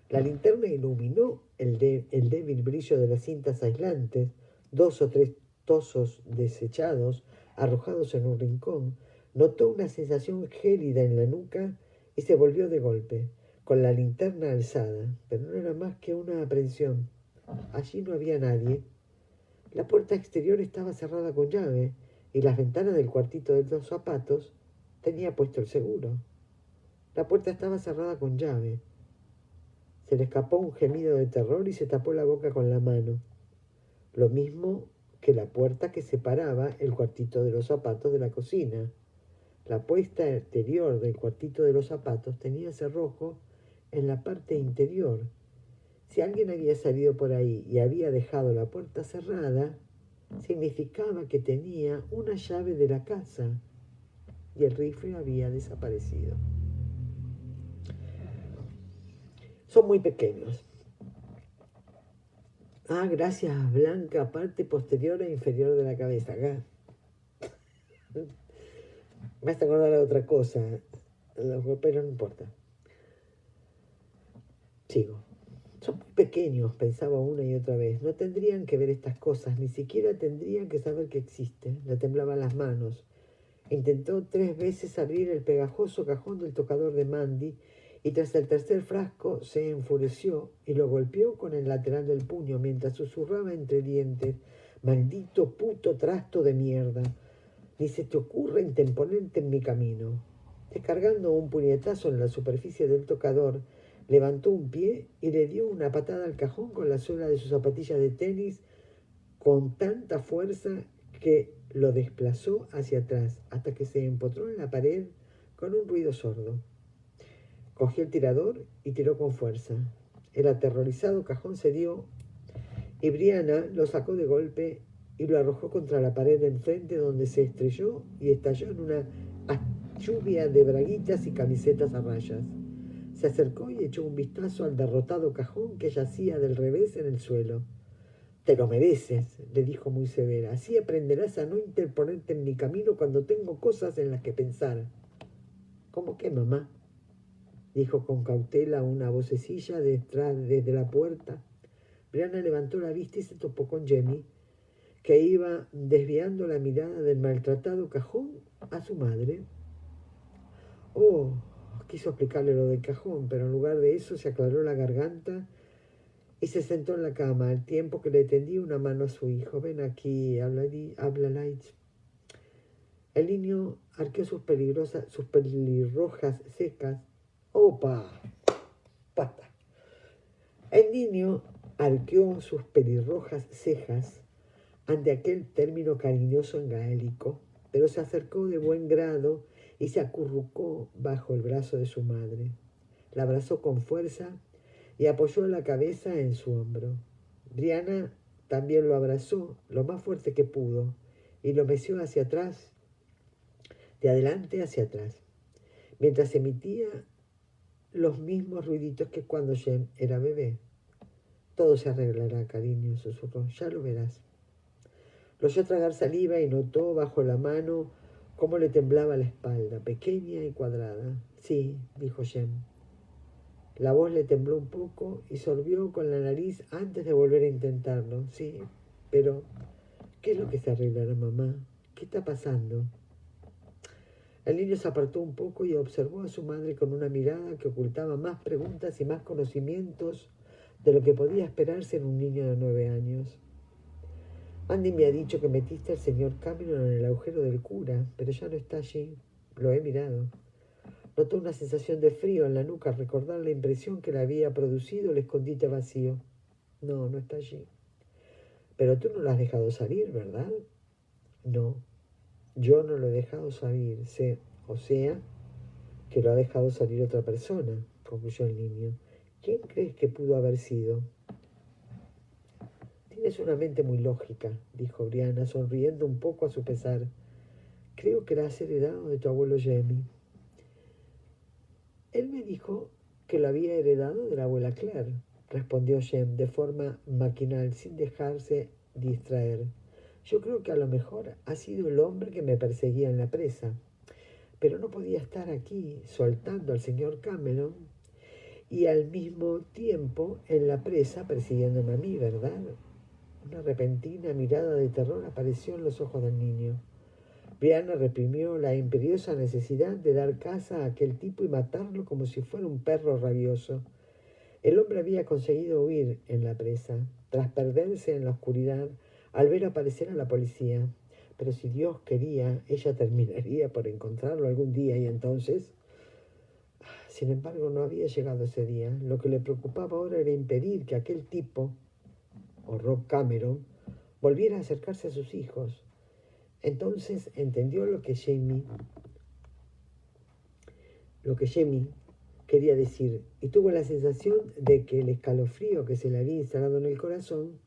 La linterna iluminó el débil brillo de las cintas aislantes, 2 o 3 tozos desechados arrojados en un rincón. Notó una sensación gélida en la nuca y se volvió de golpe, con la linterna alzada, pero no era más que una aprensión. Allí no había nadie. La puerta exterior estaba cerrada con llave y las ventanas del cuartito de los zapatos tenía puesto el seguro. La puerta estaba cerrada con llave. Se le escapó un gemido de terror y se tapó la boca con la mano. Lo mismo que la puerta que separaba el cuartito de los zapatos de la cocina. La puerta exterior del cuartito de los zapatos tenía cerrojo en la parte interior. Si alguien había salido por ahí y había dejado la puerta cerrada, significaba que tenía una llave de la casa y el rifle había desaparecido. Son muy pequeños. Ah, gracias, Blanca, parte posterior e inferior de la cabeza. Acá. Me hace acordar de otra cosa, pero no importa. Sigo. Son muy pequeños, pensaba una y otra vez. No tendrían que ver estas cosas, ni siquiera tendrían que saber que existen. Le temblaban las manos. Intentó 3 veces abrir el pegajoso cajón del tocador de Mandy y tras el tercer frasco se enfureció y lo golpeó con el lateral del puño mientras susurraba entre dientes: «Maldito puto trasto de mierda. Ni se te ocurre interponerte en mi camino». Descargando un puñetazo en la superficie del tocador, levantó un pie y le dio una patada al cajón con la suela de sus zapatillas de tenis con tanta fuerza que lo desplazó hacia atrás hasta que se empotró en la pared con un ruido sordo. Cogió el tirador y tiró con fuerza. El aterrorizado cajón cedió y Brianna lo sacó de golpe y lo arrojó contra la pared de enfrente, donde se estrelló y estalló en una lluvia de braguitas y camisetas a rayas. Se acercó y echó un vistazo al derrotado cajón que yacía del revés en el suelo. «Te lo mereces», le dijo muy severa. «Así aprenderás a no interponerte en mi camino cuando tengo cosas en las que pensar». «¿Cómo qué, mamá?», dijo con cautela una vocecilla detrás desde la puerta. Brianna levantó la vista y se topó con Jenny, que iba desviando la mirada del maltratado cajón a su madre. «Oh», quiso explicarle lo del cajón, pero en lugar de eso se aclaró la garganta y se sentó en la cama, al tiempo que le tendía una mano a su hijo. «Ven aquí, habla Light». El niño arqueó sus pelirrojas secas. ¡Opa! Basta. El niño arqueó sus pelirrojas cejas ante aquel término cariñoso en gaélico, pero se acercó de buen grado y se acurrucó bajo el brazo de su madre. La abrazó con fuerza y apoyó la cabeza en su hombro. Brianna también lo abrazó lo más fuerte que pudo y lo meció hacia atrás, de adelante hacia atrás, mientras emitía los mismos ruiditos que cuando Jem era bebé. «Todo se arreglará, cariño», susurró. «Ya lo verás». Lo oyó tragar saliva y notó bajo la mano cómo le temblaba la espalda, pequeña y cuadrada. «Sí», dijo Jem. La voz le tembló un poco y sorbió con la nariz antes de volver a intentarlo. «Sí, pero ¿qué es lo que se arreglará, mamá? ¿Qué está pasando?» El niño se apartó un poco y observó a su madre con una mirada que ocultaba más preguntas y más conocimientos de lo que podía esperarse en un niño de 9 años. «Andy me ha dicho que metiste al señor Cameron en el agujero del cura, pero ya no está allí. Lo he mirado». Notó una sensación de frío en la nuca al recordar la impresión que le había producido el escondite vacío. «No, no está allí». «Pero tú no lo has dejado salir, ¿verdad?» «No, yo no lo he dejado salir. O sea, que lo ha dejado salir otra persona, concluyó el niño. ¿Quién crees que pudo haber sido? Tienes una mente muy lógica, dijo Brianna, sonriendo un poco a su pesar. Creo que la has heredado de tu abuelo Jamie. Él me dijo que lo había heredado de la abuela Claire, respondió Jem de forma maquinal, sin dejarse distraer. Yo creo que a lo mejor ha sido el hombre que me perseguía en la presa, pero no podía estar aquí soltando al señor Cameron y al mismo tiempo en la presa persiguiéndome a mí, ¿verdad? Una repentina mirada de terror apareció en los ojos del niño. Brianna reprimió la imperiosa necesidad de dar caza a aquel tipo y matarlo como si fuera un perro rabioso. El hombre había conseguido huir en la presa, tras perderse en la oscuridad al ver aparecer a la policía. Pero si Dios quería, ella terminaría por encontrarlo algún día y entonces... Sin embargo, no había llegado ese día. Lo que le preocupaba ahora era impedir que aquel tipo, o Rob Cameron, volviera a acercarse a sus hijos. Entonces entendió lo que Jamie quería decir, y tuvo la sensación de que el escalofrío que se le había instalado en el corazón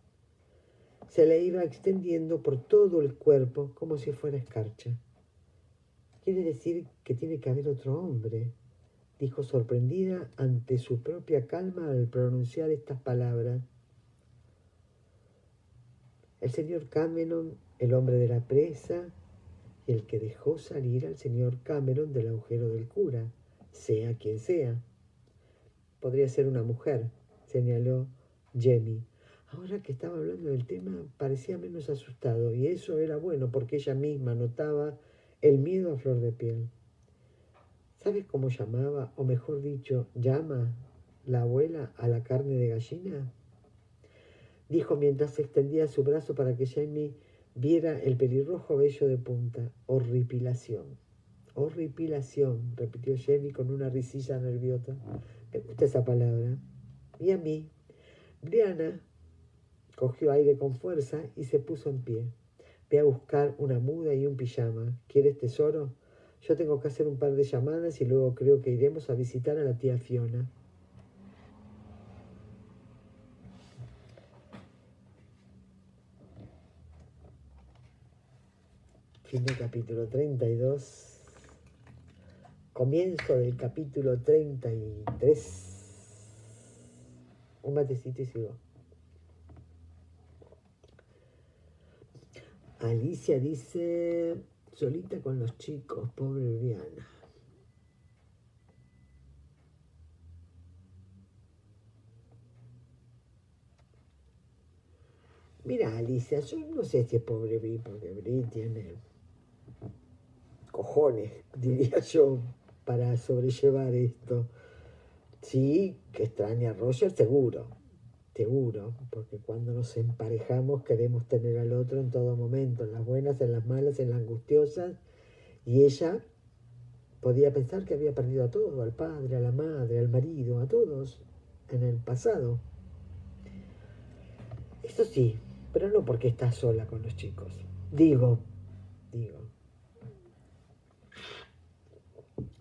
se le iba extendiendo por todo el cuerpo como si fuera escarcha. Quiere decir que tiene que haber otro hombre, dijo sorprendida ante su propia calma al pronunciar estas palabras. El señor Cameron, el hombre de la presa, y el que dejó salir al señor Cameron del agujero del cura, sea quien sea. Podría ser una mujer, señaló Jamie. Ahora que estaba hablando del tema, parecía menos asustado, y eso era bueno porque ella misma notaba el miedo a flor de piel. ¿Sabes cómo llamaba, o mejor dicho, llama la abuela a la carne de gallina? Dijo mientras extendía su brazo para que Jamie viera el pelirrojo vello de punta. Horripilación. Horripilación, repitió Jamie con una risilla nerviosa. Me gusta esa palabra. Y a mí. Brianna cogió aire con fuerza y se puso en pie. Ve a buscar una muda y un pijama. ¿Quieres, tesoro? Yo tengo que hacer un par de llamadas y luego creo que iremos a visitar a la tía Fiona. Fin del capítulo 32. Comienzo del capítulo 33. Un matecito y sigo. Alicia dice, solita con los chicos, pobre Brianna. Mira, Alicia, yo no sé si es pobre Bri, porque Bri tiene cojones, diría yo, para sobrellevar esto. Sí, que extraña a Roger, seguro, seguro, porque cuando nos emparejamos queremos tener al otro en todo momento, en las buenas, en las malas, en las angustiosas, y ella podía pensar que había perdido a todo, al padre, a la madre, al marido, a todos, en el pasado. Eso sí, pero no porque está sola con los chicos. Digo.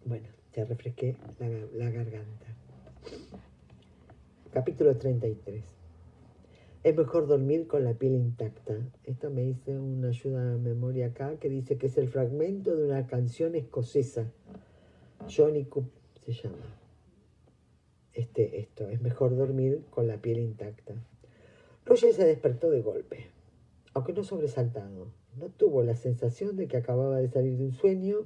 Bueno, ya refresqué la garganta. Capítulo 33. Es mejor dormir con la piel intacta. Esto me dice una ayuda a memoria acá que dice que es el fragmento de una canción escocesa. Johnny Coop se llama. Esto, es mejor dormir con la piel intacta. Roger se despertó de golpe, aunque no sobresaltado. No tuvo la sensación de que acababa de salir de un sueño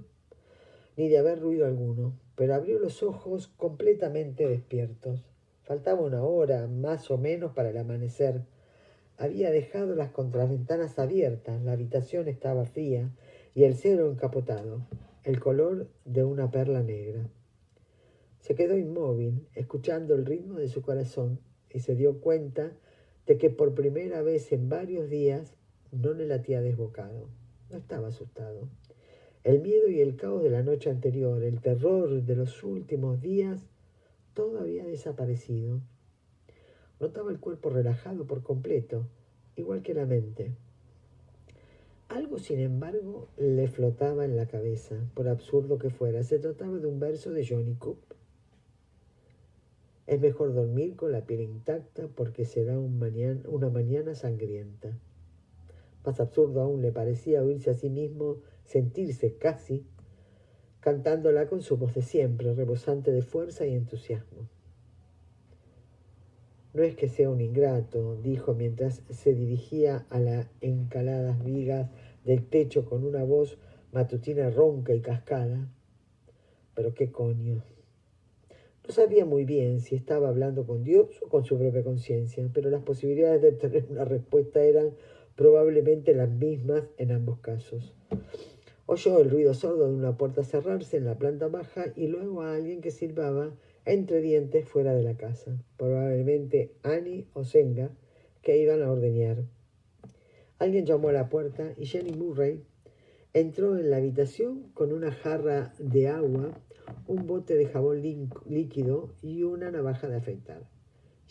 ni de haber ruido alguno, pero abrió los ojos completamente despiertos. Faltaba una hora, más o menos, para el amanecer. Había dejado las contraventanas abiertas, la habitación estaba fría y el cielo encapotado, el color de una perla negra. Se quedó inmóvil, escuchando el ritmo de su corazón, y se dio cuenta de que por primera vez en varios días no le latía desbocado. No estaba asustado. El miedo y el caos de la noche anterior, el terror de los últimos días, todo había desaparecido. Notaba el cuerpo relajado por completo, igual que la mente. Algo, sin embargo, le flotaba en la cabeza, por absurdo que fuera. Se trataba de un verso de Johnny Coop. Es mejor dormir con la piel intacta porque será una mañana sangrienta. Más absurdo aún le parecía oírse a sí mismo, sentirse casi, cantándola con su voz de siempre, rebosante de fuerza y entusiasmo. No es que sea un ingrato, dijo mientras se dirigía a las encaladas vigas del techo con una voz matutina ronca y cascada. Pero qué coño. No sabía muy bien si estaba hablando con Dios o con su propia conciencia, pero las posibilidades de obtener una respuesta eran probablemente las mismas en ambos casos. Oyó el ruido sordo de una puerta cerrarse en la planta baja y luego a alguien que silbaba entre dientes fuera de la casa, probablemente Annie o Senga, que iban a ordeñar. Alguien llamó a la puerta y Jenny Murray entró en la habitación con una jarra de agua, un bote de jabón líquido y una navaja de afeitar.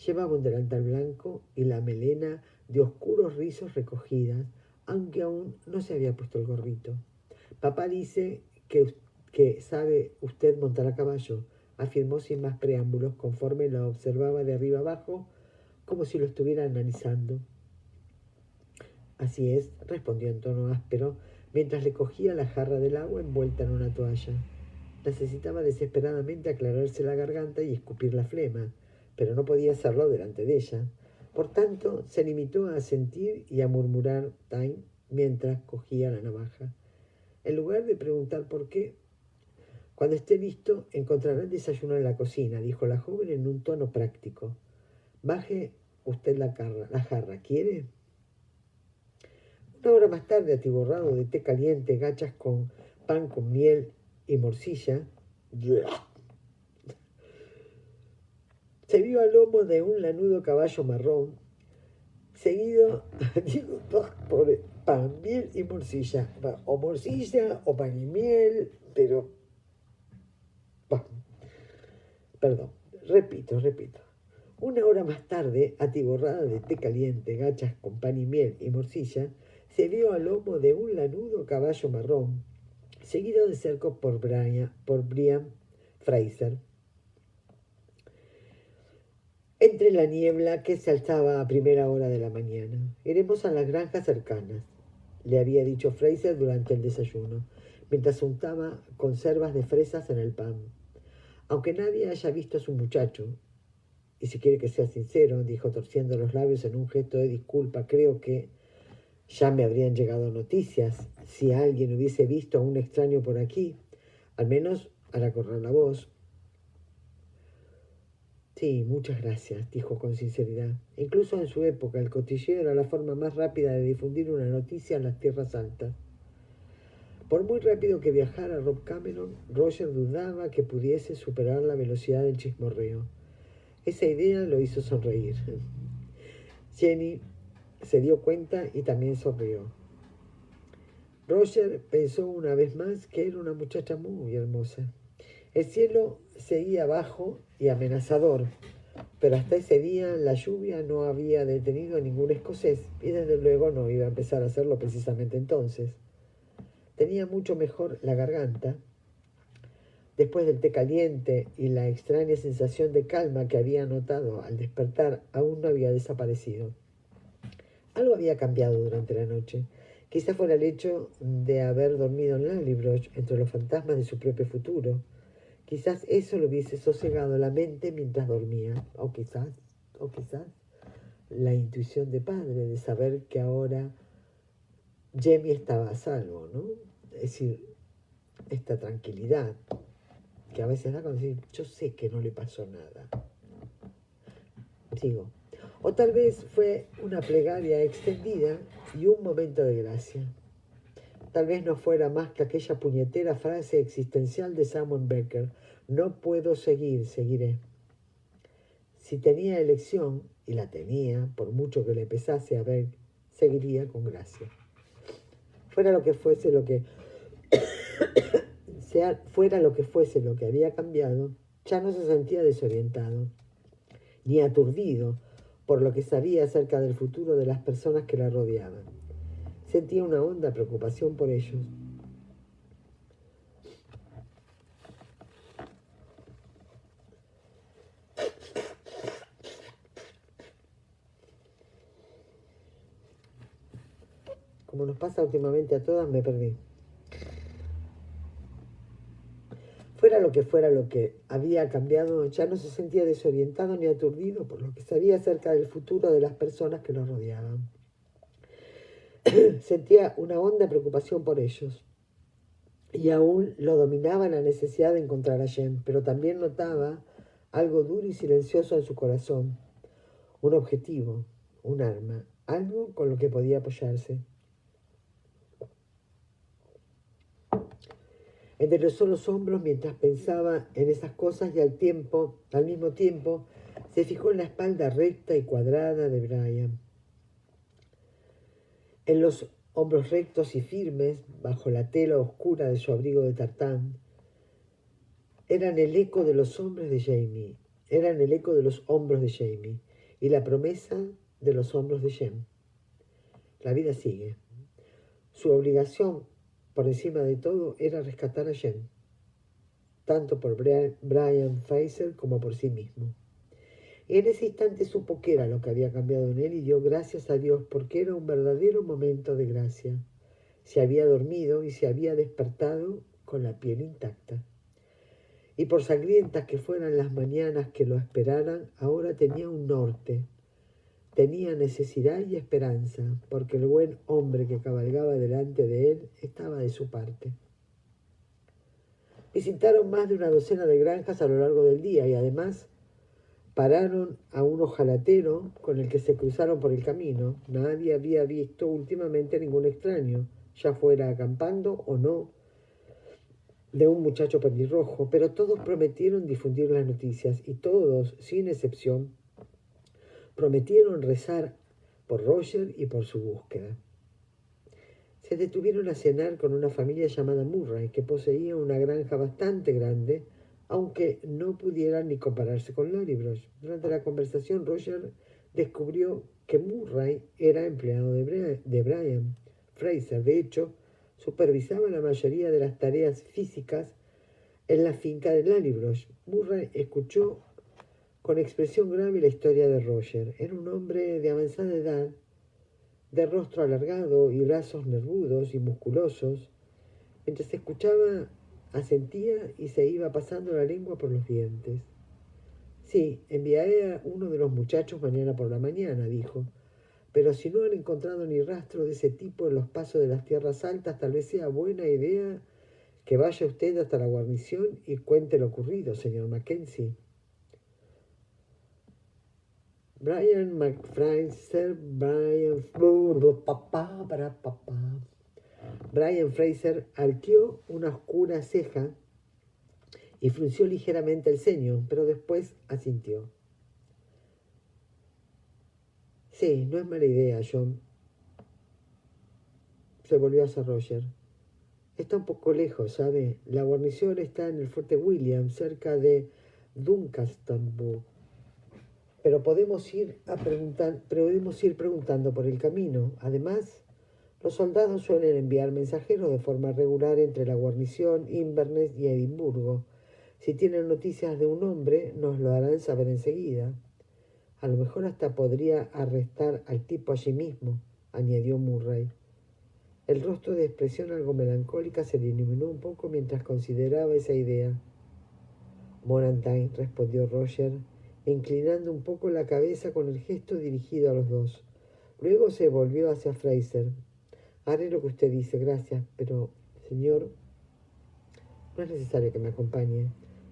Llevaba un delantal blanco y la melena de oscuros rizos recogidas, aunque aún no se había puesto el gorrito. Papá dice que sabe usted montar a caballo, afirmó sin más preámbulos conforme la observaba de arriba abajo, como si lo estuviera analizando. Así es, respondió en tono áspero, mientras le cogía la jarra del agua envuelta en una toalla. Necesitaba desesperadamente aclararse la garganta y escupir la flema, pero no podía hacerlo delante de ella. Por tanto, se limitó a asentir y a murmurar time mientras cogía la navaja. En lugar de preguntar por qué, cuando esté listo, encontrará el desayuno en la cocina, dijo la joven en un tono práctico. Baje usted la jarra, ¿quiere? Una hora más tarde, atiborrado de té caliente, gachas con pan con miel y morcilla, se vio al lomo de un lanudo caballo marrón, seguido por pan, miel y morcilla, o morcilla o pan y miel, pero perdón, repito. Una hora más tarde, atiborrada de té caliente, gachas con pan y miel y morcilla, se vio al lomo de un lanudo caballo marrón, seguido de cerca por Brian Fraser. Entre la niebla que se alzaba a primera hora de la mañana. Iremos a las granjas cercanas, le había dicho Fraser durante el desayuno, mientras untaba conservas de fresas en el pan. Aunque nadie haya visto a su muchacho, y si quiere que sea sincero, dijo torciendo los labios en un gesto de disculpa, creo que ya me habrían llegado noticias si alguien hubiese visto a un extraño por aquí, al menos hará correr la voz. Sí, muchas gracias, dijo con sinceridad. Incluso en su época, el cotilleo era la forma más rápida de difundir una noticia en las tierras altas. Por muy rápido que viajara Rob Cameron, Roger dudaba que pudiese superar la velocidad del chismorreo. Esa idea lo hizo sonreír. Jenny se dio cuenta y también sonrió. Roger pensó una vez más que era una muchacha muy hermosa. El cielo seguía bajo y amenazador, pero hasta ese día la lluvia no había detenido a ningún escocés y desde luego no iba a empezar a hacerlo precisamente entonces. Tenía mucho mejor la garganta. Después del té caliente y la extraña sensación de calma que había notado al despertar aún no había desaparecido. Algo había cambiado durante la noche. Quizá fuera el hecho de haber dormido en Lallybroch entre los fantasmas de su propio futuro. Quizás eso le hubiese sosegado la mente mientras dormía. O quizás la intuición de padre de saber que ahora Jamie estaba a salvo, ¿no? Es decir, esta tranquilidad que a veces da cuando decir, yo sé que no le pasó nada. Sigo. O tal vez fue una plegaria extendida y un momento de gracia. Tal vez no fuera más que aquella puñetera frase existencial de Samuel Becker: no puedo seguir, seguiré. Si tenía elección, y la tenía, por mucho que le pesase a ver, seguiría con gracia. Fuera lo que fuese lo que había cambiado, ya no se sentía desorientado, ni aturdido por lo que sabía acerca del futuro de las personas que la rodeaban. Sentía una honda preocupación por ellos. Como nos pasa últimamente a todas, me perdí. Fuera lo que había cambiado, ya no se sentía desorientado ni aturdido por lo que sabía acerca del futuro de las personas que lo rodeaban. Sentía una honda preocupación por ellos. Y aún lo dominaba la necesidad de encontrar a Jen, pero también notaba algo duro y silencioso en su corazón. Un objetivo, un arma, algo con lo que podía apoyarse. Enderezó los hombros mientras pensaba en esas cosas y al mismo tiempo, se fijó en la espalda recta y cuadrada de Brian. En los hombros rectos y firmes, bajo la tela oscura de su abrigo de tartán, eran el eco de los hombros de Jamie, y la promesa de los hombros de Jen. La vida sigue. Su obligación, por encima de todo, era rescatar a Jen, tanto por Brian Fraser como por sí mismo. Y en ese instante supo que era lo que había cambiado en él y dio gracias a Dios porque era un verdadero momento de gracia. Se había dormido y se había despertado con la piel intacta. Y por sangrientas que fueran las mañanas que lo esperaran, ahora tenía un norte. Tenía necesidad y esperanza, porque el buen hombre que cabalgaba delante de él estaba de su parte. Visitaron más de una docena de granjas a lo largo del día y además pararon a un ojalatero con el que se cruzaron por el camino. Nadie había visto últimamente ningún extraño, ya fuera acampando o no, de un muchacho pelirrojo, pero todos prometieron difundir las noticias y todos, sin excepción, prometieron rezar por Roger y por su búsqueda. Se detuvieron a cenar con una familia llamada Murray, que poseía una granja bastante grande, aunque no pudieran ni compararse con Lallybroch. Durante la conversación, Roger descubrió que Murray era empleado de Brian Fraser. De hecho, supervisaba la mayoría de las tareas físicas en la finca de Lallybroch. Murray escuchó con expresión grave la historia de Roger. Era un hombre de avanzada edad, de rostro alargado y brazos nervudos y musculosos. Mientras escuchaba, asentía y se iba pasando la lengua por los dientes. Sí, enviaré a uno de los muchachos mañana por la mañana, dijo. Pero si no han encontrado ni rastro de ese tipo en los pasos de las tierras altas, tal vez sea buena idea que vaya usted hasta la guarnición y cuente lo ocurrido, señor Mackenzie. Brian Fraser arqueó una oscura ceja y frunció ligeramente el ceño, pero después asintió. Sí, no es mala idea, John. Se volvió hacia Roger. Está un poco lejos, ¿sabe? La guarnición está en el fuerte William, cerca de Duncasterburg. Pero podemos ir preguntando por el camino. Además, los soldados suelen enviar mensajeros de forma regular entre la guarnición, Inverness y Edimburgo. Si tienen noticias de un hombre, nos lo harán saber enseguida. A lo mejor hasta podría arrestar al tipo allí mismo, añadió Murray. El rostro de expresión algo melancólica se le iluminó un poco mientras consideraba esa idea. Morantine, respondió Roger, inclinando un poco la cabeza con el gesto dirigido a los dos. Luego se volvió hacia Fraser. Haré lo que usted dice, gracias, pero, señor, no es necesario que me acompañe.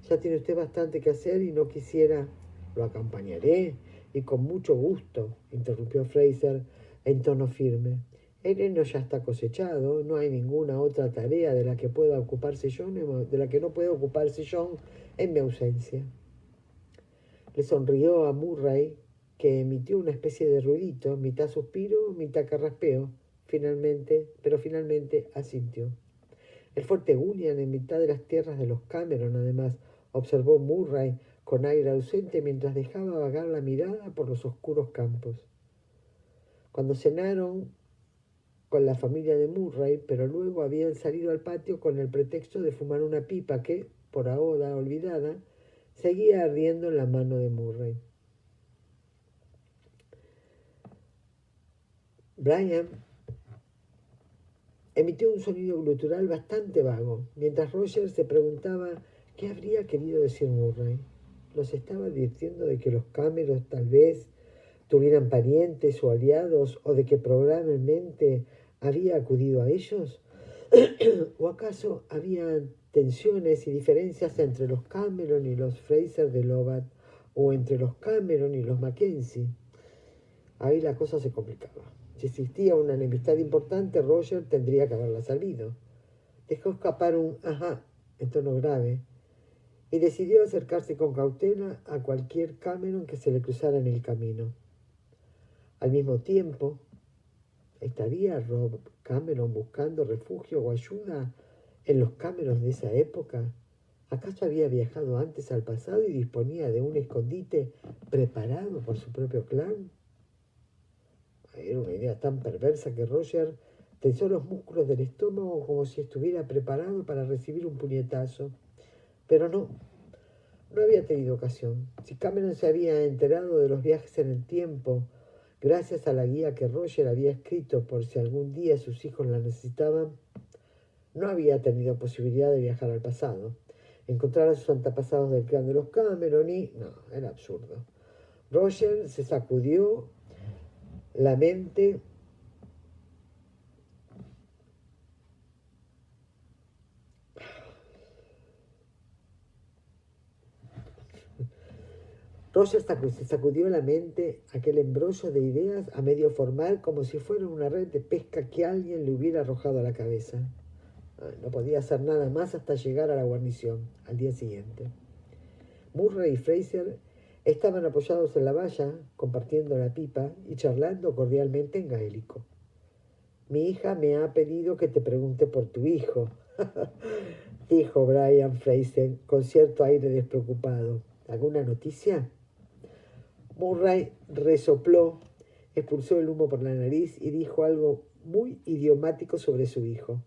Ya tiene usted bastante que hacer y no quisiera... Lo acompañaré, y con mucho gusto, interrumpió Fraser en tono firme. El heno ya está cosechado, no hay ninguna otra tarea de la que no pueda ocuparse John en mi ausencia. Le sonrió a Murray, que emitió una especie de ruidito, mitad suspiro, mitad carraspeo. Finalmente asintió. El fuerte William, en mitad de las tierras de los Cameron, además, observó Murray con aire ausente mientras dejaba vagar la mirada por los oscuros campos. Cuando cenaron con la familia de Murray, pero luego habían salido al patio con el pretexto de fumar una pipa que, por ahora olvidada, seguía ardiendo en la mano de Murray. Brian emitió un sonido glutural bastante vago, mientras Roger se preguntaba qué habría querido decir Murray. ¿Los estaba advirtiendo de que los Cameron tal vez tuvieran parientes o aliados, o de que probablemente había acudido a ellos? ¿O acaso había tensiones y diferencias entre los Cameron y los Fraser de Lovat, o entre los Cameron y los Mackenzie? Ahí la cosa se complicaba. Si existía una enemistad importante, Roger tendría que haberla sabido. Dejó escapar un ajá en tono grave y decidió acercarse con cautela a cualquier Cameron que se le cruzara en el camino. Al mismo tiempo, ¿estaría Rob Cameron buscando refugio o ayuda en los Cameron de esa época? ¿Acaso había viajado antes al pasado y disponía de un escondite preparado por su propio clan? Era una idea tan perversa que Roger tensó los músculos del estómago como si estuviera preparado para recibir un puñetazo. Pero no había tenido ocasión. Si Cameron se había enterado de los viajes en el tiempo, gracias a la guía que Roger había escrito por si algún día sus hijos la necesitaban, no había tenido posibilidad de viajar al pasado, encontrar a sus antepasados del clan de los Cameron y... no, era absurdo. Roger se sacudió la mente Roger se sacudió la mente aquel embrollo de ideas a medio formar como si fuera una red de pesca que alguien le hubiera arrojado a la cabeza. No podía hacer nada más hasta llegar a la guarnición, al día siguiente. Murray y Fraser estaban apoyados en la valla, compartiendo la pipa y charlando cordialmente en gaélico. Mi hija me ha pedido que te pregunte por tu hijo, dijo Brian Fraser con cierto aire despreocupado. ¿Alguna noticia? Murray resopló, expulsó el humo por la nariz y dijo algo muy idiomático sobre su hijo.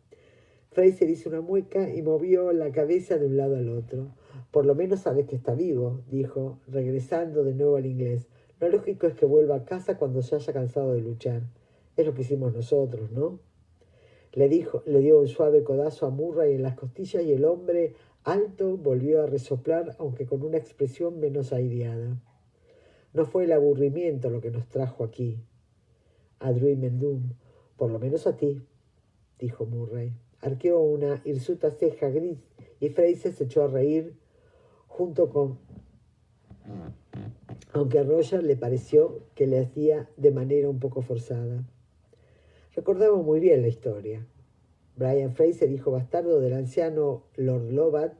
Fraser hizo una mueca y movió la cabeza de un lado al otro. Por lo menos sabes que está vivo, dijo, regresando de nuevo al inglés. Lo lógico es que vuelva a casa cuando se haya cansado de luchar. Es lo que hicimos nosotros, ¿no? Le dio un suave codazo a Murray en las costillas y el hombre alto volvió a resoplar, aunque con una expresión menos aireada. No fue el aburrimiento lo que nos trajo aquí, a Druimendum, por lo menos a ti, dijo Murray. Arqueó una hirsuta ceja gris y Fraser se echó a reír junto con... aunque a Roger le pareció que le hacía de manera un poco forzada. Recordaba muy bien la historia. Brian Fraser, hijo bastardo del anciano Lord Lovat,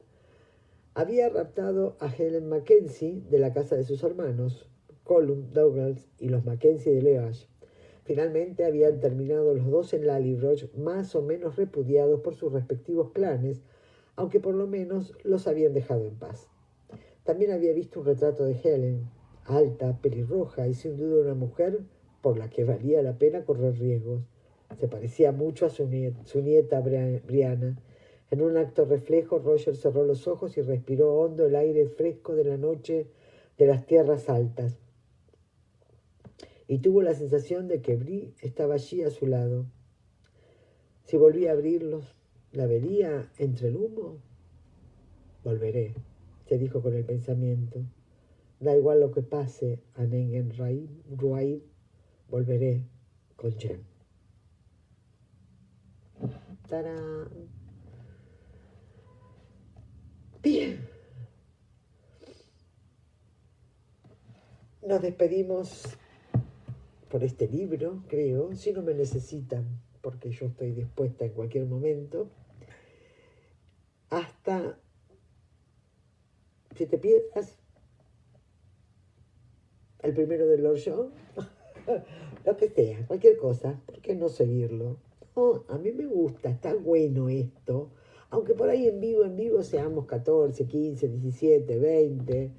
había raptado a Helen Mackenzie de la casa de sus hermanos, Colum, Douglas y los Mackenzie de Leash. Finalmente habían terminado los dos en Lallybroch, más o menos repudiados por sus respectivos clanes, aunque por lo menos los habían dejado en paz. También había visto un retrato de Helen, alta, pelirroja y sin duda una mujer por la que valía la pena correr riesgos. Se parecía mucho a su nieta Brianna. En un acto reflejo, Roger cerró los ojos y respiró hondo el aire fresco de la noche de las tierras altas. Y tuvo la sensación de que Bri estaba allí a su lado. Si volvía a abrirlos, ¿la vería entre el humo? Volveré, se dijo con el pensamiento. Da igual lo que pase a Nengenruid, volveré con Jem. ¡Tarán! Bien. Nos despedimos por este libro, creo. Si no me necesitan, porque yo estoy dispuesta en cualquier momento. Hasta Siete Piedras, el primero de Lord John, lo que sea, cualquier cosa. ¿Por qué no seguirlo? Oh, a mí me gusta, está bueno esto. Aunque por ahí en vivo seamos 14, 15, 17, 20.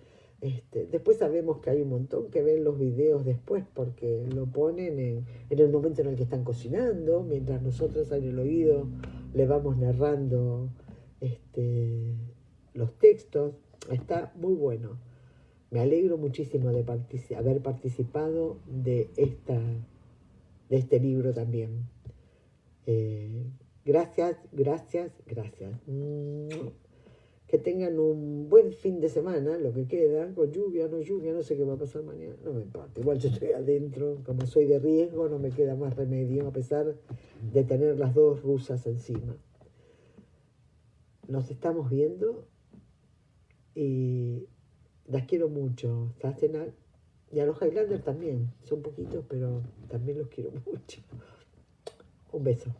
Después sabemos que hay un montón que ven los videos después porque lo ponen en el momento en el que están cocinando, mientras nosotros en el oído le vamos narrando los textos. Está muy bueno. Me alegro muchísimo de haber participado de este libro también. Gracias, gracias, gracias. Que tengan un buen fin de semana, lo que queda, con lluvia, no sé qué va a pasar mañana, no me importa. Igual yo estoy adentro, como soy de riesgo, no me queda más remedio, a pesar de tener las dos rusas encima. Nos estamos viendo y las quiero mucho. Y a los Highlanders también, son poquitos, pero también los quiero mucho. Un beso.